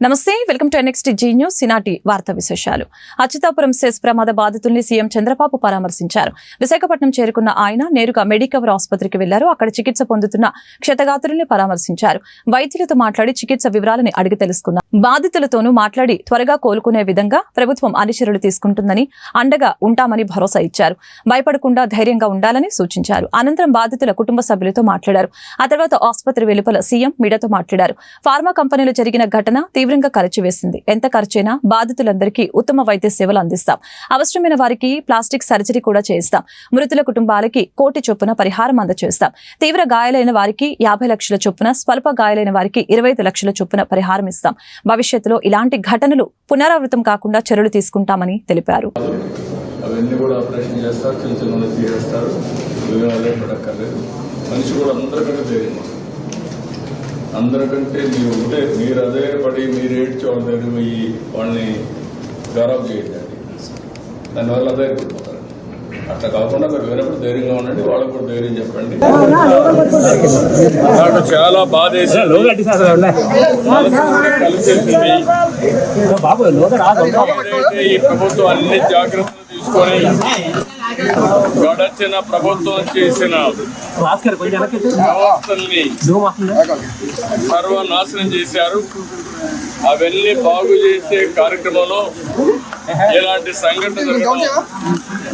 నమస్తే welcome to NXT G news ఈనాటి వార్తా విశేషాలు. అచ్యుతాపురం సెస్ ప్రమాద బాధితుల్ని సీఎం చంద్రబాబు పరామర్శించారు. విశాఖపట్నం చేరుకున్న ఆయన నేరుగా మెడికవర్ ఆసుపత్రికి వెళ్లారు. అక్కడ చికిత్స పొందుతున్న క్షతగాత్రుల్ని పరామర్శించారు. వైద్యులతో మాట్లాడి చికిత్స వివరాలని అడిగి తెలుసుకున్నారు. బాధితులతోనూ మాట్లాడి త్వరగా కోలుకునే విధంగా ప్రభుత్వం అన్ని చర్యలు తీసుకుంటుందని, అండగా ఉంటామని భరోసా ఇచ్చారు. భయపడకుండా ధైర్యంగా ఉండాలని సూచించారు. అనంతరం బాధితుల కుటుంబ సభ్యులతో మాట్లాడారు. ఆ తర్వాత ఆసుపత్రి వెలుపల సీఎం మీడియాతో మాట్లాడారు. ఫార్మా కంపెనీలో జరిగిన ఘటన తీవ్రంగా ఖర్చు వేసింది. ఎంత ఖర్చైనా బాధితులందరికీ ఉత్తమ వైద్య సేవలు అందిస్తాం. అవసరమైన వారికి ప్లాస్టిక్ సర్జరీ కూడా చేస్తాం. మృతుల కుటుంబాలకి 1 కోటి చొప్పున పరిహారం అందజేస్తాం. తీవ్ర గాయాలైన వారికి 50 లక్షల చొప్పున, స్వల్ప గాయాలైన వారికి 25 లక్షల చొప్పున పరిహారం ఇస్తాం. భవిష్యత్తులో ఇలాంటి ఘటనలు పునరావృతం కాకుండా చర్యలు తీసుకుంటామని తెలిపారు. అందరికంటే మీరు అదే పడి మీరు ఏడ్చేవాళ్ళ దగ్గర పోయి వాళ్ళని గౌరవం చేయండి. దానివల్ల అదే అయిపోతారు. అట్లా కాకుండా అక్కడ పోయినప్పుడు ధైర్యంగా ఉండండి, వాళ్ళకు కూడా ధైర్యం చెప్పండి. నాకు చాలా బాధ ఈ ప్రభుత్వం అన్ని జాగ్రత్తలు తీసుకొని గడచిన ప్రభుత్వం చేసిన వ్యవస్థల్ని సర్వనాశనం చేశారు. అవన్నీ బాగు చేసే కార్యక్రమంలో ఇలాంటి సంఘటన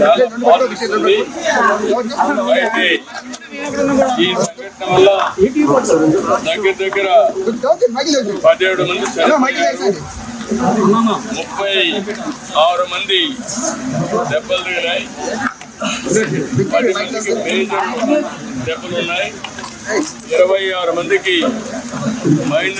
చాలా బాధిస్తుంది. అయితే ఈ సంఘటన వల్ల దగ్గర 17 మంది చనిపోయారు, 36 మంది దెబ్బలు తగిలాయి, 10 మందికి మేజర్ దెబ్బలు ఉన్నాయి, 26 మందికి మైనర్